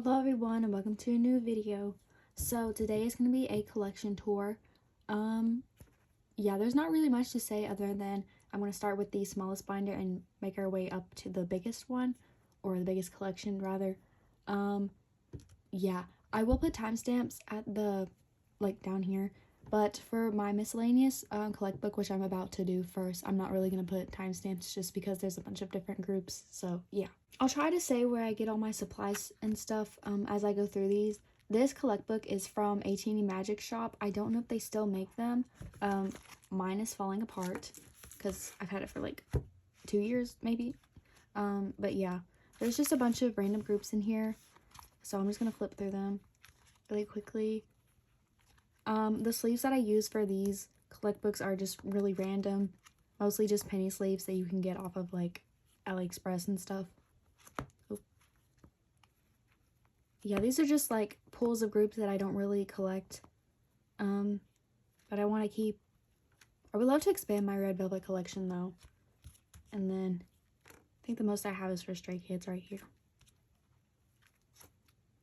Hello everyone and welcome to a new video. So today is going to be a collection tour. Yeah, there's not really much to say other than I'm going to start with the smallest binder and make our way up to the biggest one, or the biggest collection rather. Yeah, I will put timestamps at the down here, but for my miscellaneous collect book, which I'm about to do first, I'm not really going to put timestamps just because there's a bunch of different groups. So yeah, I'll try to say where I get all my supplies and stuff as I go through these. This collect book is from Ateez Magic Shop. I don't know if they still make them. Mine is falling apart because I've had it for like 2 years maybe. But yeah, there's just a bunch of random groups in here, so I'm just gonna flip through them really quickly. The sleeves that I use for these collect books are just really random, mostly just penny sleeves that you can get off of like AliExpress and stuff. Oh. Yeah, these are just like pools of groups that I don't really collect, but I want to keep. I would love to expand my Red Velvet collection though. And then I think the most I have is for Stray Kids right here.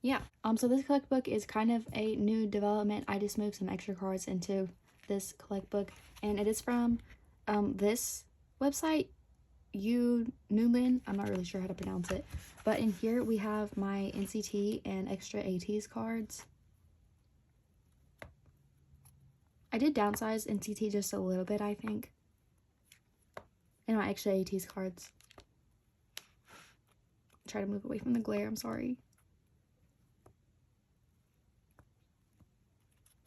Yeah, so this collect book is kind of a new development. I just moved some extra cards into this collect book, and it is from this website, Newlin. I'm not really sure how to pronounce it, but in here we have my NCT and extra Ateez cards. I did downsize NCT just a little bit, I think, and my extra Ateez cards. Try to move away from the glare, I'm sorry.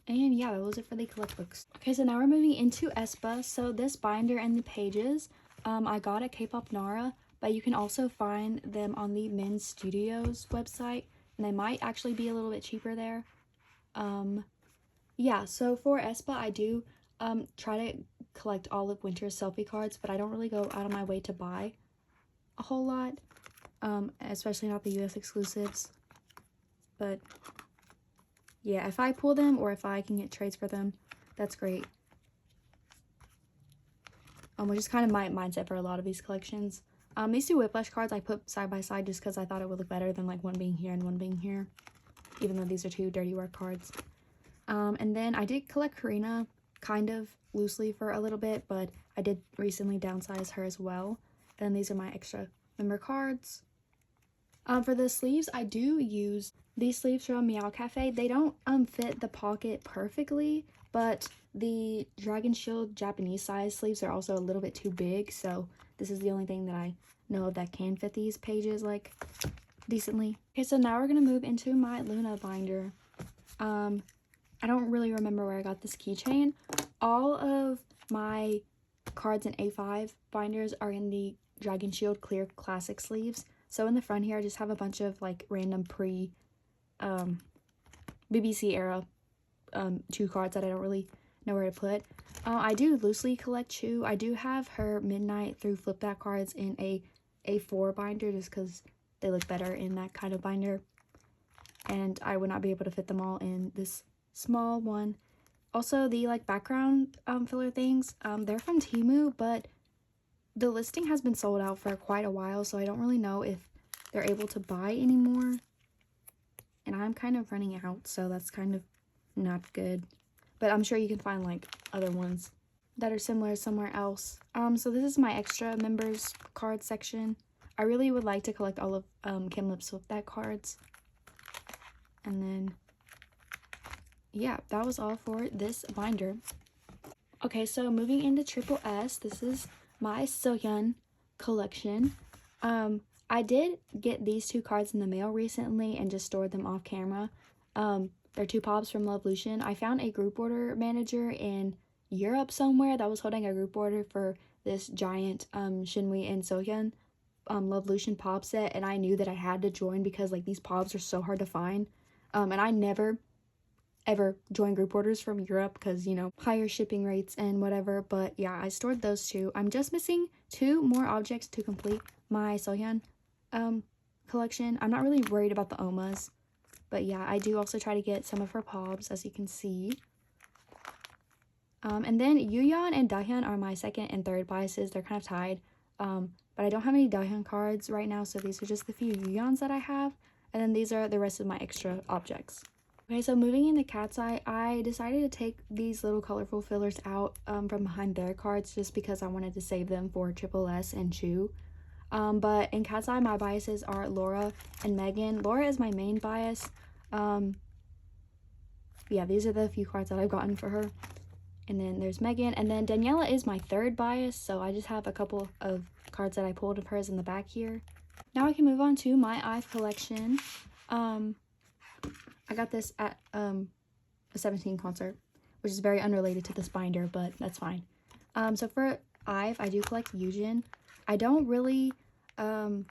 And yeah, that was it for the collect books. Okay, so now we're moving into Aespa. So this binder and the pages, I got at Kpop Nara, but you can also find them on the Men's Studios website, and they might actually be a little bit cheaper there. Yeah, so for Aespa, I do try to collect all of Winter's selfie cards, but I don't really go out of my way to buy a whole lot, especially not the US exclusives. But yeah, if I pull them or if I can get trades for them, that's great. Which is kind of my mindset for a lot of these collections. These two Whiplash cards I put side by side just because I thought it would look better than like one being here and one being here, even though these are two Dirty Work cards. And then I did collect Karina kind of loosely for a little bit, but I did recently downsize her as well. And these are my extra member cards. For the sleeves, I do use these sleeves from Meow Cafe. They don't fit the pocket perfectly, but the Dragon Shield Japanese size sleeves are also a little bit too big, so this is the only thing that I know of that can fit these pages like decently. Okay, so now we're gonna move into my Luna binder. I don't really remember where I got this keychain. All of my cards in A5 binders are in the Dragon Shield clear classic sleeves. So in the front here, I just have a bunch of like random BBC era Chew cards that I don't really know where to put. I do loosely collect Chew. I do have her Midnight through Flip That cards in a A4 binder just because they look better in that kind of binder. And I would not be able to fit them all in this small one. Also, the like background filler things, they're from Temu, but the listing has been sold out for quite a while, so I don't really know if they're able to buy anymore. And I'm kind of running out, so that's kind of not good. But I'm sure you can find like other ones that are similar somewhere else. So this is my extra members card section. I really would like to collect all of Kim Lip's Flip That cards. And then yeah, that was all for this binder. Okay, so moving into Triple S, this is my Sohyun collection. I did get these two cards in the mail recently and just stored them off camera. They're two pops from Love Lucian. I found a group order manager in Europe somewhere that was holding a group order for this giant Shinwi and Sohyun Love Lucian pop set, and I knew that I had to join because like these pops are so hard to find. And I never ever join group orders from Europe because, you know, higher shipping rates and whatever. But yeah, I stored those two. I'm just missing 2 more objects to complete my Sohyun collection. I'm not really worried about the Omas, but yeah, I do also try to get some of her pobs, as you can see. And then Yuyeon and Dahyun are my second and third biases. They're kind of tied, but I don't have any Dahyun cards right now, so these are just the few Yuyeons that I have. And then these are the rest of my extra objects. Okay, so moving into Katseye, I decided to take these little colorful fillers out from behind their cards just because I wanted to save them for Triple S and Chew. But in Katseye, my biases are Laura and Megan. Laura is my main bias. Yeah, these are the few cards that I've gotten for her. And then there's Megan. And then Daniela is my third bias, so I just have a couple of cards that I pulled of hers in the back here. Now I can move on to my IVE collection. I got this at a 17 concert, which is very unrelated to this binder, but that's fine. So for IVE, I do collect Yujin. I don't really, I'm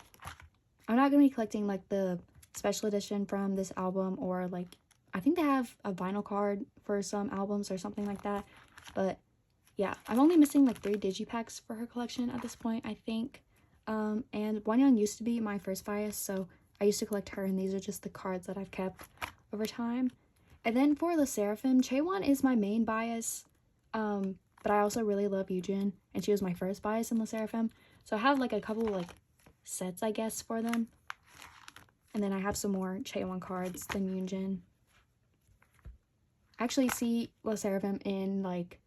not going to be collecting like the special edition from this album, or like, I think they have a vinyl card for some albums or something like that. But yeah, I'm only missing like 3 digipacks for her collection at this point, I think. And Wonyoung used to be my first bias, so I used to collect her, and these are just the cards that I've kept over time. And then for the Sserafim, Chaewon is my main bias, but I also really love Yujin, and she was my first bias in the Sserafim. So I have like a couple like sets, I guess, for them. And then I have some more Chaewon cards than Yujin. I actually see the Sserafim in like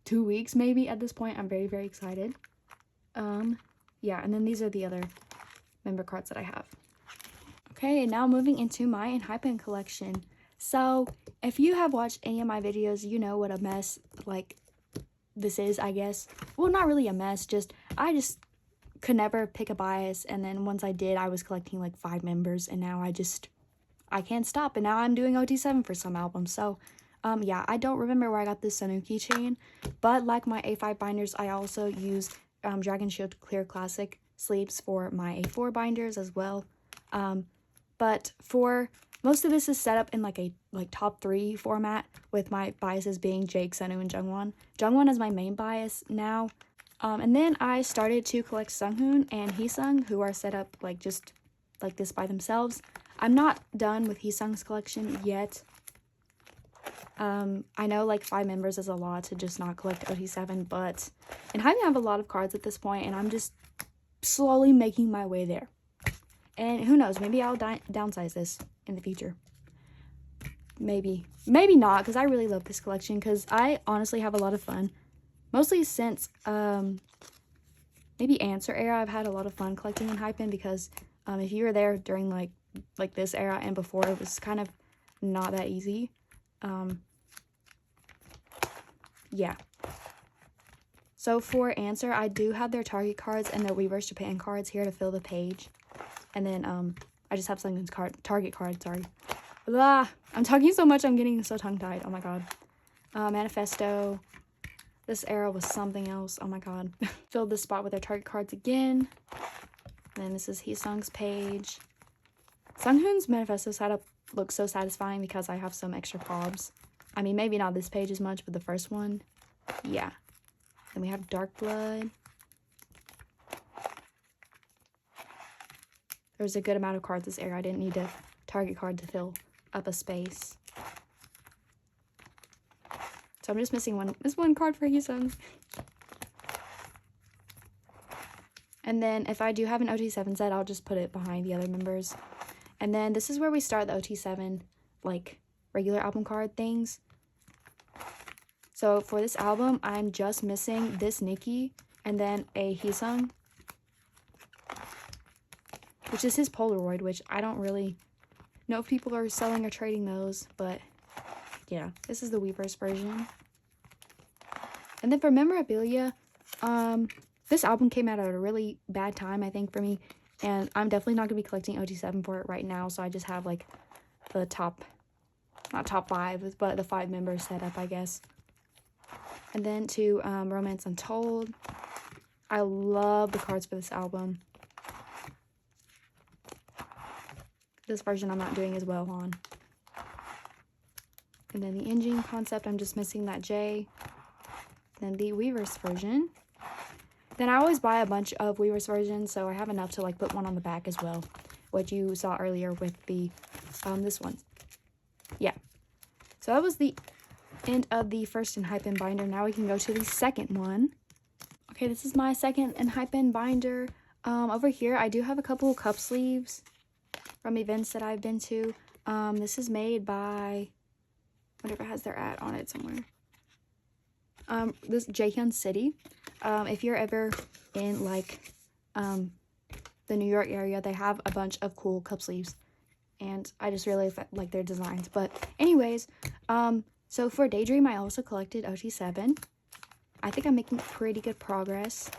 2 weeks maybe at this point. I'm very, very excited. Yeah, and then these are the other member cards that I have. Okay, and now moving into my Enhypen collection. So if you have watched any of my videos, you know what a mess like this is, I guess. Well, not really a mess, I just could never pick a bias, and then once I did, I was collecting like 5 members, and now I can't stop, and now I'm doing OT7 for some albums. So yeah, I don't remember where I got this Sunu keychain, but like my A5 binders, I also use Dragon Shield Clear Classic sleeves for my A4 binders as well. But for most of this is set up in like a top 3 format, with my biases being Jake, Sunu, and Jungwon. Jungwon is my main bias now. And then I started to collect Sunghoon and Heesung, who are set up like just like this by themselves. I'm not done with Heesung's collection yet. I know like 5 members is a lot to just not collect OT7, but and I have a lot of cards at this point, and I'm just slowly making my way there. And who knows, maybe I'll downsize this in the future. Maybe not, because I really love this collection, because I honestly have a lot of fun. Mostly since maybe Answer era, I've had a lot of fun collecting Enhypen, because if you were there during like this era and before, it was kind of not that easy. Yeah. So for Answer, I do have their Target cards and their Weverse Japan cards here to fill the page. And then I just have Sunghoon's Target card, sorry. Blah! I'm talking so much, I'm getting so tongue-tied. Oh my god. Manifesto. This era was something else. Oh my god. Filled this spot with their Target cards again. And then this is Heesung's page. Sunghoon's Manifesto setup looks so satisfying because I have some extra fobs. I mean, maybe not this page as much, but the first one. Yeah. Then we have Dark Blood. There's a good amount of cards this era. I didn't need a Target card to fill up a space. So I'm just missing one card for Heesung. And then if I do have an OT7 set, I'll just put it behind the other members. And then this is where we start the OT7, like, regular album card things. So for this album, I'm just missing this Nikki and then a Heesung, which is his Polaroid, which I don't really know if people are selling or trading those, but yeah, this is the Weverse version. And then for memorabilia, this album came out at a really bad time, I think, for me, and I'm definitely not going to be collecting OT7 for it right now, so I just have, like, the not top 5, but the 5 members set up, I guess. And then to Romance Untold. I love the cards for this album. This version I'm not doing as well on. And then the Engine concept, I'm just missing that J. Then the Weverse version. Then I always buy a bunch of Weverse versions, so I have enough to like put one on the back as well, what you saw earlier with the this one. Yeah. So that was the end of the first Enhypen binder. Now we can go to the second one. Okay, this is my second Enhypen binder. Over here I do have a couple cup sleeves from events that I've been to. This is made by, whatever has their ad on it somewhere. This Jaehyun City. If you're ever in like the New York area, they have a bunch of cool cup sleeves, and I just really like their designs. But anyways, so for Daydream, I also collected OT7. I think I'm making pretty good progress.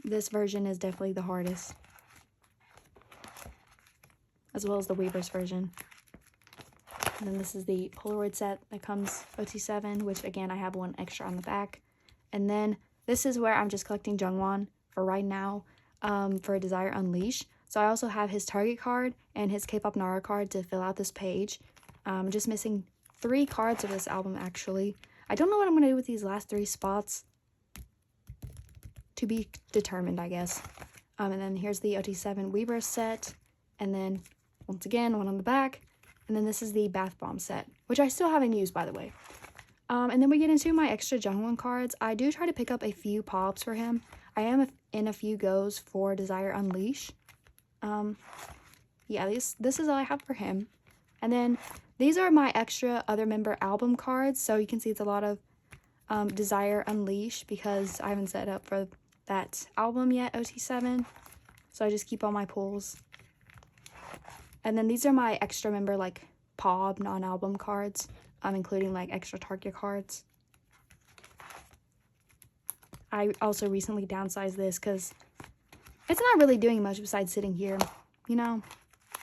This version is definitely the hardest, as well as the Weaver's version. And then this is the Polaroid set that comes OT7, which again, I have one extra on the back. And then this is where I'm just collecting Jungwon for right now, for Desire Unleash. So I also have his Target card and his Kpop Nara card to fill out this page. I'm just missing 3 cards of this album, actually. I don't know what I'm going to do with these last 3 spots. To be determined, I guess. And then here's the OT7 Weaver set. And then, once again, one on the back. And then this is the Bath Bomb set, which I still haven't used, by the way. And then we get into my extra Jungwon cards. I do try to pick up a few pops for him. I am in a few goes for Desire Unleash. Yeah, this is all I have for him. And then these are my extra other member album cards. So you can see it's a lot of Desire Unleash because I haven't set up for that album yet, OT7. So I just keep all my pulls. And then these are my extra member like POB non-album cards, including like extra Target cards. I also recently downsized this because it's not really doing much besides sitting here, you know?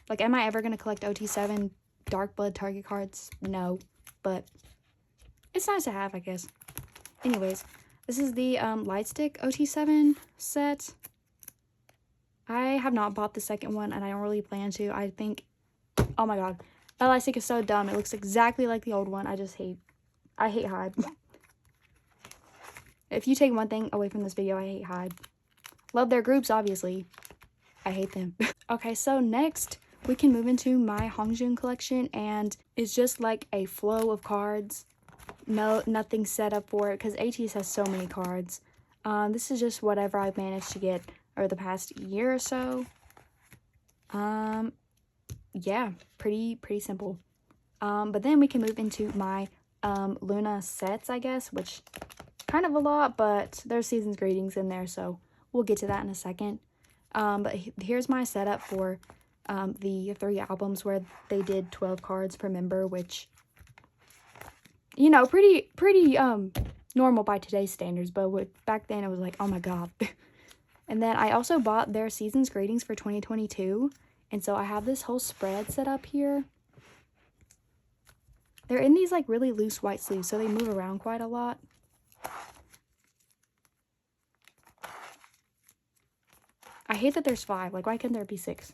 Like, am I ever going to collect OT7 Dark Blood Target cards? No, but it's nice to have, I guess. Anyways, this is the Lightstick OT7 set. I have not bought the second one, and I don't really plan to. I think, oh my god, that Lightstick is so dumb. It looks exactly like the old one. I hate Hype. If you take one thing away from this video, I hate Hype. Love their groups, obviously. I hate them. Okay, so next, we can move into my Hongjoong collection, and it's just like a flow of cards. No, nothing set up for it, because Ateez has so many cards. This is just whatever I've managed to get over the past year or so. Yeah, pretty simple. But then we can move into my Loona sets, I guess, which kind of a lot, but there's season's greetings in there, so we'll get to that in a second. But here's my setup for the 3 albums where they did 12 cards per member, which, you know, pretty normal by today's standards, but back then it was like, oh my god. And then I also bought their season's greetings for 2022, and so I have this whole spread set up here. They're in these like really loose white sleeves, so they move around quite a lot. I hate that there's 5. Like, why couldn't there be 6?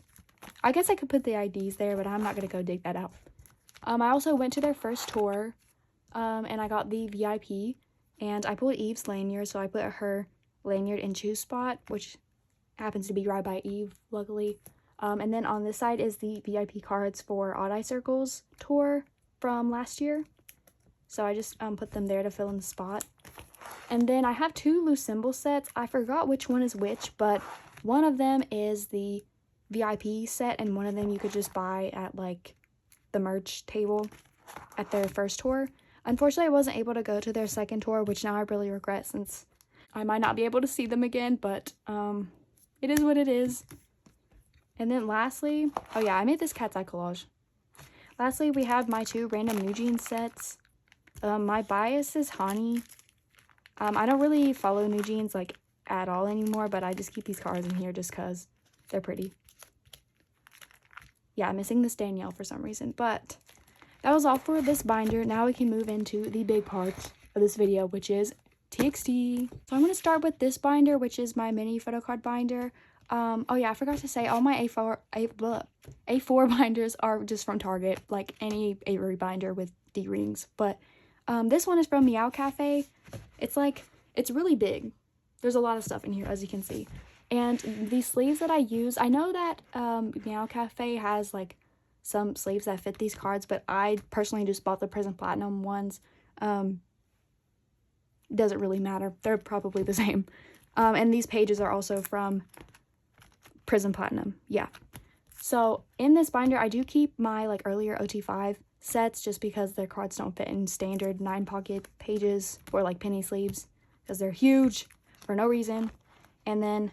I guess I could put the IDs there, but I'm not going to go dig that out. I also went to their first tour, and I got the VIP, and I pulled Eve's lanyard, so I put her lanyard in Chu's spot, which happens to be right by Eve, luckily. And then on this side is the VIP cards for Odd Eye Circle's tour from last year. So I just put them there to fill in the spot. And then I have 2 loose symbol sets. I forgot which one is which, but one of them is the VIP set, and one of them you could just buy at like the merch table at their first tour. Unfortunately, I wasn't able to go to their second tour, which now I really regret since I might not be able to see them again, but it is what it is. And then lastly, oh yeah, I made this Katseye collage. Lastly, we have my 2 random NewJeans sets. My bias is Hani. I don't really follow NewJeans like at all anymore, but I just keep these cards in here just because they're pretty. Yeah, I'm missing this Danielle for some reason, but that was all for this binder. Now we can move into the big part of this video, which is TXT. So I'm going to start with this binder, which is my mini photocard binder. Oh yeah, I forgot to say, all my A4 binders are just from Target, like any Avery binder with D-rings. But this one is from Meow Cafe. It's really big. There's a lot of stuff in here, as you can see. And the sleeves that I use, I know that Meow Cafe has like some sleeves that fit these cards, but I personally just bought the Prism Platinum ones. Doesn't really matter. They're probably the same. And these pages are also from Prism Platinum, yeah. So in this binder, I do keep my like earlier OT5 sets just because their cards don't fit in standard 9-pocket pages or like penny sleeves because they're huge for no reason. And then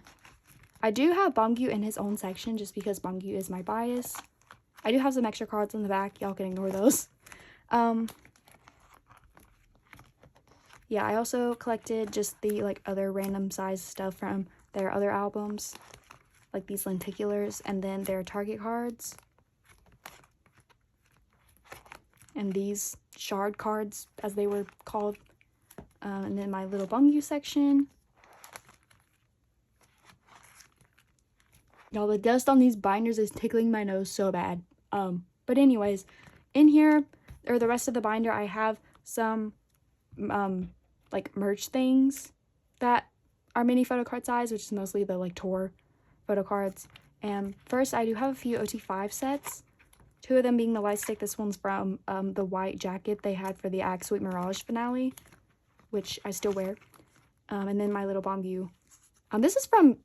I do have Bangyu in his own section just because Bangyu is my bias. I do have some extra cards in the back. Y'all can ignore those. Yeah, I also collected just the like other random size stuff from their other albums, like these lenticulars, and then their Target cards, and these shard cards as they were called, and then my little Bangyu section. Y'all, the dust on these binders is tickling my nose so bad. But anyways, in here, or the rest of the binder, I have some like merch things that are mini photo card size, which is mostly the like tour photo cards. And first, I do have a few OT5 sets, 2 of them being the light stick. This one's from the white jacket they had for the Act Sweet Mirage finale, which I still wear. And then my little Bangyu. This is from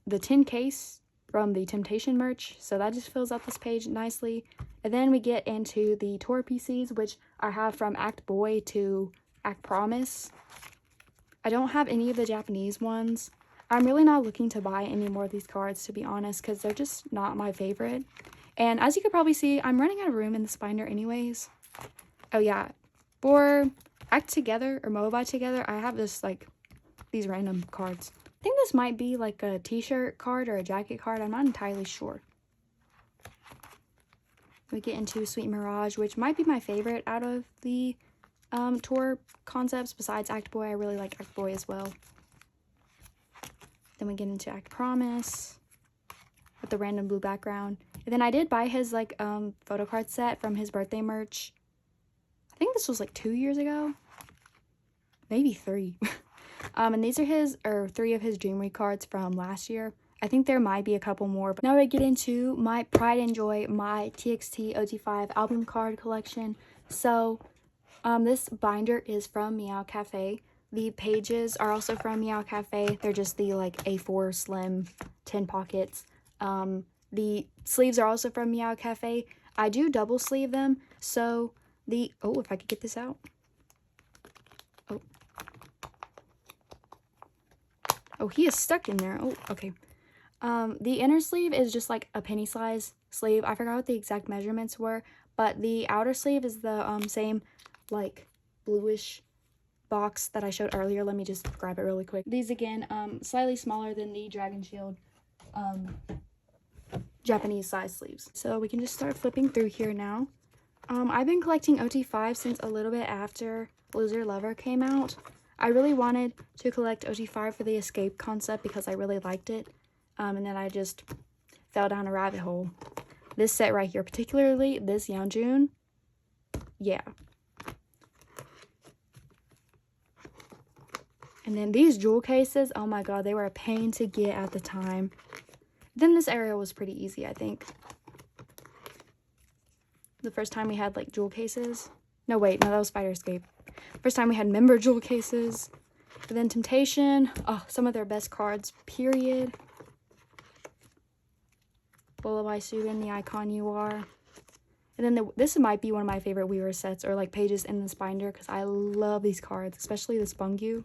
the tin case from the Temptation merch, so that just fills out this page nicely. And then we get into the tour PCs, which I have from Act Boy to Act Promise. I don't have any of the Japanese ones. I'm really not looking to buy any more of these cards, to be honest, because they're just not my favorite. And as you could probably see, I'm running out of room in this binder anyways. Oh yeah, for Act Together or Mobile Together, I have this like these random cards. I think this might be like a t-shirt card or a jacket card. I'm not entirely sure. We get into Sweet Mirage, which might be my favorite out of the tour concepts besides Act Boy. I really like Act Boy as well. Then we get into Act Promise with the random blue background. And then I did buy his like photo card set from his birthday merch. I think this was like 2 years ago. Maybe 3. And these are 3 of his Dream Week cards from last year. I think there might be a couple more. But now I get into my Pride and Joy, my TXT OT5 album card collection. So this binder is from Meow Cafe. The pages are also from Meow Cafe. They're just the like A4 slim 10 pockets. The sleeves are also from Meow Cafe. I do double sleeve them. So the, oh, if I could get this out. Oh, he is stuck in there. Oh, okay. The inner sleeve is just like a penny size sleeve. I forgot what the exact measurements were, but the outer sleeve is the same like bluish box that I showed earlier. Let me just grab it really quick. These again, slightly smaller than the Dragon Shield Japanese size sleeves. So we can just start flipping through here now. I've been collecting OT5 since a little bit after Loser Lover came out. I really wanted to collect OT5 for the Escape concept because I really liked it. And then I just fell down a rabbit hole. This set right here, particularly this Yeonjun, yeah. And then these jewel cases, oh my god, they were a pain to get at the time. Then this area was pretty easy, I think. The first time we had like jewel cases. No, wait, no, that was Fighter Escape. First time we had member jewel cases. But then Temptation, oh, some of their best cards, period. Lullaby Subin, the icon you are. And then this might be one of my favorite Weaver sets or like pages in this binder because I love these cards, especially this Bangyu.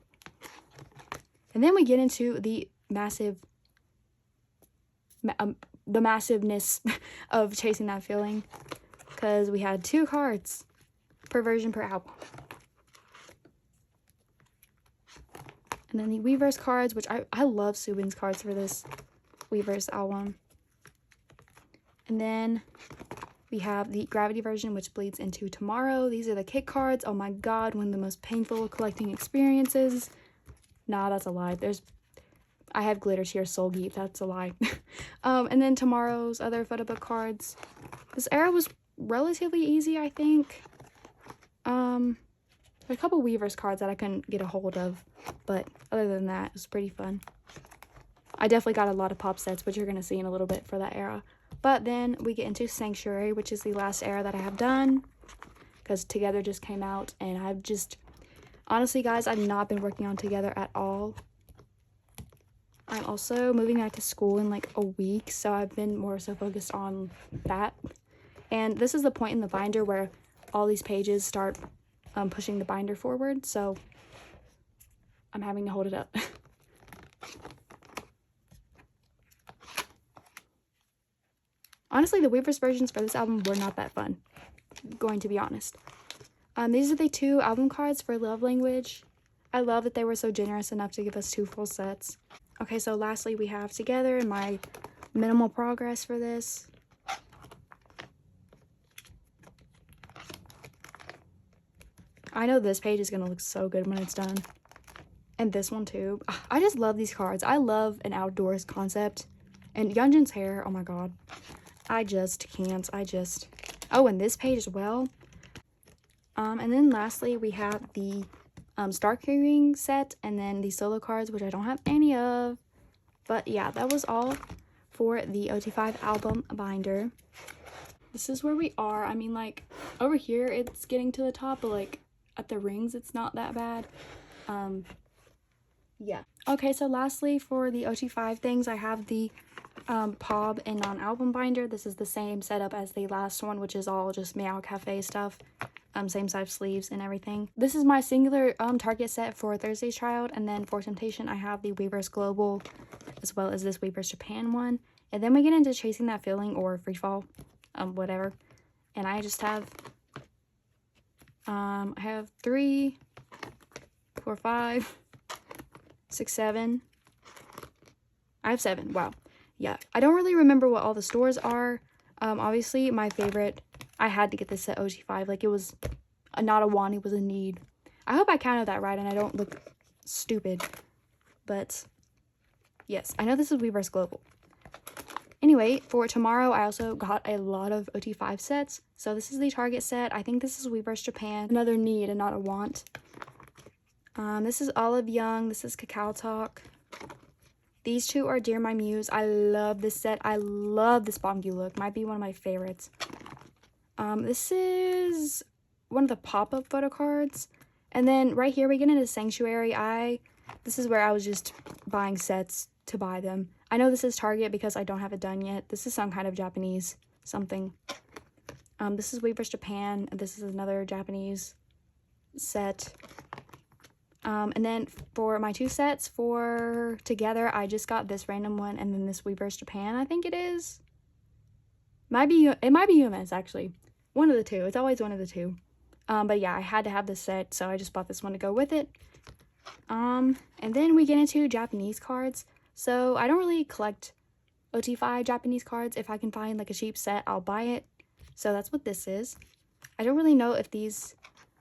And then we get into the massiveness of Chasing That Feeling because we had 2 cards per version per album. And then the Weverse cards, which I love Subin's cards for this Weverse album. And then we have the Gravity version, which bleeds into Tomorrow. These are the kit cards. Oh my god, one of the most painful collecting experiences. Nah, that's a lie. I have Glitter Tear Soul Geek. That's a lie. And then Tomorrow's other photo book cards. This era was relatively easy, I think. A couple Weverse cards that I couldn't get a hold of, but other than that, it was pretty fun. I definitely got a lot of pop sets, which you're going to see in a little bit for that era. But then we get into Sanctuary, which is the last era that I have done, because Together just came out, and I've just, honestly guys, I've not been working on Together at all. I'm also moving back to school in like a week, so I've been more so focused on that. And this is the point in the binder where all these pages start pushing the binder forward, so I'm having to hold it up. Honestly, the Weavers versions for this album were not that fun, going to be honest. These are the 2 album cards for Love Language. I love that they were so generous enough to give us 2 full sets. Okay, so lastly we have Together and my minimal progress for this. I know this page is going to look so good when it's done. And this one too. I just love these cards. I love an outdoors concept. And Yeonjun's hair, oh my god. I just can't. Oh, and this page as well. And then lastly, we have the Star Carrying set, and then the solo cards, which I don't have any of. But yeah, that was all for the OT5 album binder. This is where we are. I mean, like, over here, it's getting to the top, but, like, at the rings, it's not that bad. Yeah. Okay, so lastly, for the OT5 things, I have the POB and non-album binder. This is the same setup as the last one, which is all just Meow Cafe stuff. Same size sleeves and everything. This is my singular Target set for Thursday's Child, and then for Temptation, I have the Weavers Global, as well as this Weavers Japan one. And then we get into Chasing That Feeling or Free Fall, whatever. And I just have, I have 3, 4, 5, 6, 7. I have 7. Wow. Yeah. I don't really remember what all the stores are. Obviously, my favorite, I had to get this at OT5. Like, it was not a want, it was a need. I hope I counted that right and I don't look stupid. But, yes. I know this is Weavers Global. Anyway, for tomorrow, I also got a lot of OT5 sets. So this is the Target set. I think this is Weavers Japan. Another need and not a want. This is Olive Young. This is Cacao Talk. These 2 are Dear My Muse. I love this set. I love this Bongyu look. Might be one of my favorites. This is one of the pop-up photo cards. And then right here we get into Sanctuary. This is where I was just buying sets to buy them. I know this is Target because I don't have it done yet. This is some kind of Japanese something. This is Weavers Japan. This is another Japanese set. And then for my 2 sets for Together, I just got this random one and then this Weavers Japan, I think it is. It might be UMS, actually. One of the 2. It's always one of the 2. But yeah, I had to have this set, so I just bought this one to go with it. And then we get into Japanese cards. So I don't really collect OT5 Japanese cards. If I can find like a cheap set, I'll buy it. So that's what this is. I don't really know if these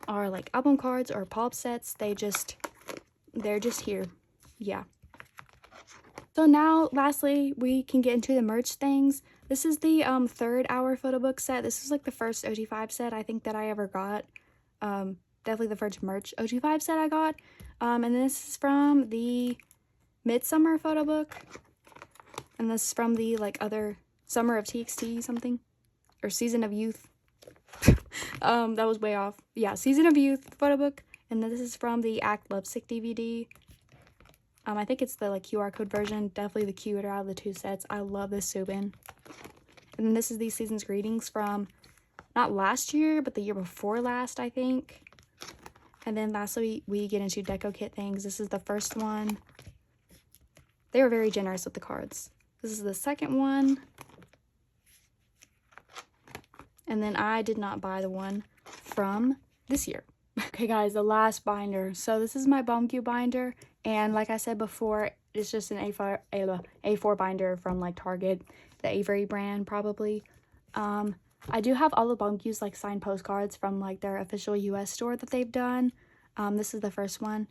are like album cards or pop sets. They're just here. Yeah. So now, lastly, we can get into the merch things. This is the 3rd hour photo book set. This is like the first OT5 set I think that I ever got. Definitely the first merch OT5 set I got. And this is from the Midsummer photo book. And this is from the like other Summer of TXT something. Or Season of Youth. That was way off. Yeah, Season of Youth photo book. And then this is from the Act Lovesick DVD. I think it's the like QR code version. Definitely the cuter out of the 2 sets. I love this Subin. And then this is the Season's Greetings from not last year, but the year before last, I think. And then lastly, we get into deco kit things. This is the first one. They were very generous with the cards. This is the second one. And then I did not buy the one from this year. Okay, guys, the last binder. So this is my Bongyu binder. And like I said before, it's just an A4 binder from like Target, the Avery brand probably. I do have all the Bongyu's like signed postcards from like their official US store that they've done. This is the first one.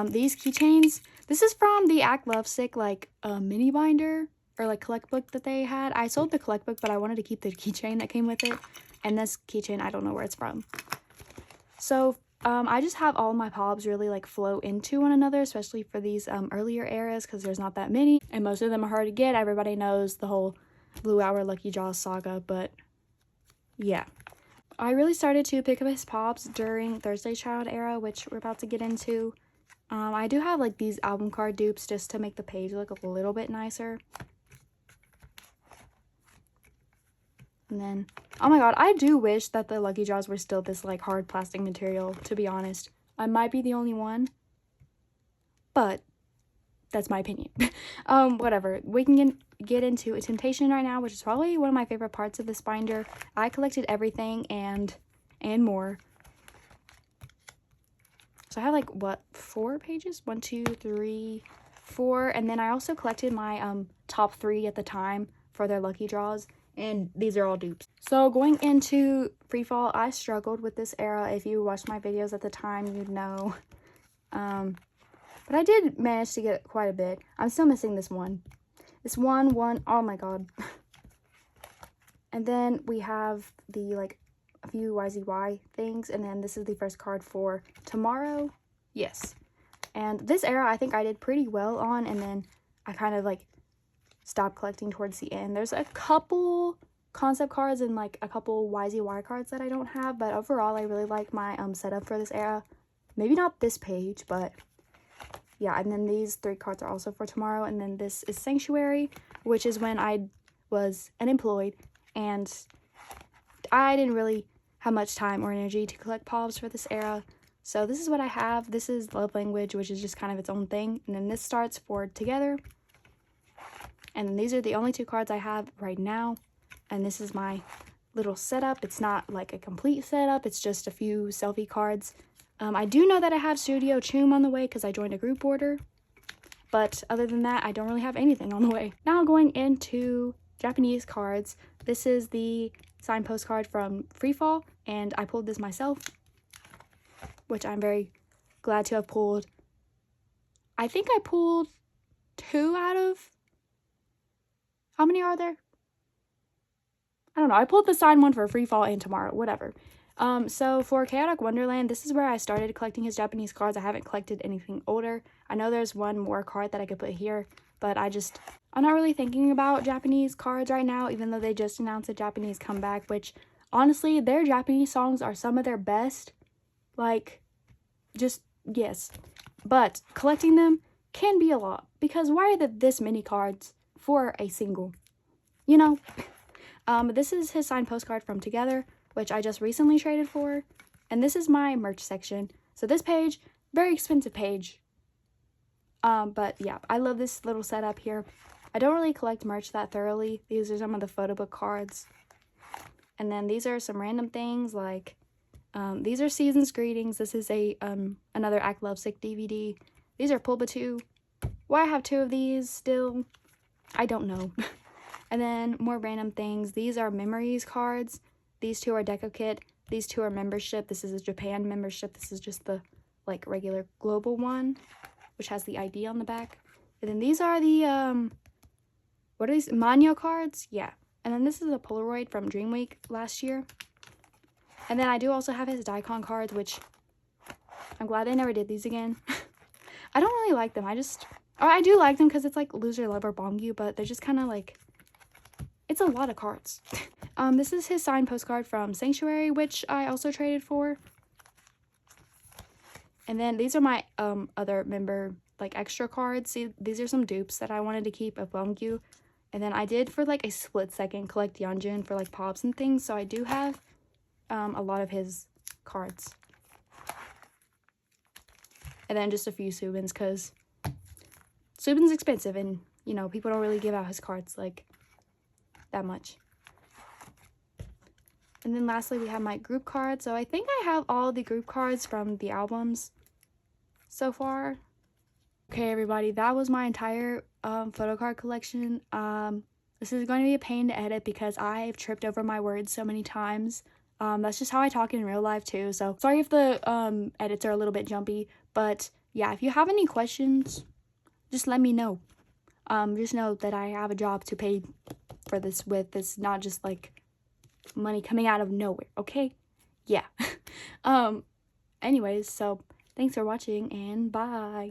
These keychains, this is from the Act Lovesick like mini binder or like collect book that they had. I sold the collect book, but I wanted to keep the keychain that came with it. And this keychain, I don't know where it's from. So I just have all my POBs really like flow into one another, especially for these earlier eras because there's not that many. And most of them are hard to get. Everybody knows the whole Blue Hour Lucky Jaws saga, but yeah. I really started to pick up his POBs during Thursday Child era, which we're about to get into. I do have like these album card dupes just to make the page look a little bit nicer. And then, oh my god, I do wish that the Lucky Draws were still this like hard plastic material, to be honest. I might be the only one, but that's my opinion. Whatever. We can get into a Temptation right now, which is probably one of my favorite parts of this binder. I collected everything and more. So I have like, what, 4 pages? 1, 2, 3, 4. And then I also collected my top 3 at the time for their Lucky Draws. And these are all dupes. So going into Free Fall, I struggled with this era. If you watched my videos at the time, you'd know. But I did manage to get quite a bit. I'm still missing this one. This one, oh my god. And then we have the, like, a few YZY things. And then this is the first card for Tomorrow. Yes. And this era, I think I did pretty well on. And then I kind of, like, stopped collecting towards the end. There's a couple concept cards and, like, a couple YZY cards that I don't have. But overall, I really like my setup for this era. Maybe not this page, but yeah. And then these 3 cards are also for Tomorrow. And then this is Sanctuary, which is when I was unemployed and I didn't really have much time or energy to collect pops for this era. So this is what I have. This is Love Language, which is just kind of its own thing. And then this starts for Together. And then these are the only 2 cards I have right now. And this is my little setup. It's not like a complete setup. It's just a few selfie cards. I do know that I have Studio Choom on the way because I joined a group order. But other than that, I don't really have anything on the way. Now going into Japanese cards. This is the signed postcard from Free Fall. And I pulled this myself, which I'm very glad to have pulled. I think I pulled 2 out of... How many are there? I don't know. I pulled the signed one for Free Fall and Tomorrow. Whatever. So for Chaotic Wonderland, this is where I started collecting his Japanese cards. I haven't collected anything older. I know there's one more card that I could put here, but I'm not really thinking about Japanese cards right now, even though they just announced a Japanese comeback, which honestly, their Japanese songs are some of their best. Like, just, yes. But collecting them can be a lot, because why are there this many cards for a single? You know? This is his signed postcard from Together, which I just recently traded for. And this is my merch section. So this page, very expensive page. But yeah, I love this little setup here. I don't really collect merch that thoroughly. These are some of the photo book cards. And then these are some random things like, these are Season's Greetings. This is a another Act Lovesick DVD. These are Pulba 2. Why I have 2 of these still, I don't know. And then more random things. These are Memories cards. These 2 are Deco Kit. These 2 are membership. This is a Japan membership. This is just the like regular global one, which has the ID on the back. And then these are the what are these? Manyo cards? Yeah. And then this is a Polaroid from Dream Week last year. And then I do also have his Daikon cards, which I'm glad they never did these again. I don't really like them. I do like them because it's like Loser, Lover, Bomb You, but they're just kind of like, it's a lot of cards. This is his signed postcard from Sanctuary, which I also traded for. And then these are my other member like extra cards. See, these are some dupes that I wanted to keep of Bomgyu. And then I did for like a split second collect Yeonjun for like pops and things. So I do have a lot of his cards. And then just a few Subins, because Subin's expensive and, you know, people don't really give out his cards like that much. And then lastly, we have my group cards. So I think I have all the group cards from the albums so far. Okay, everybody, that was my entire photo card collection. This is going to be a pain to edit because I've tripped over my words so many times. That's just how I talk in real life too. So sorry if the edits are a little bit jumpy. But yeah, if you have any questions, just let me know. Just know that I have a job to pay for this with. It's not just like money coming out of nowhere, okay? Yeah. Anyways, so thanks for watching and bye.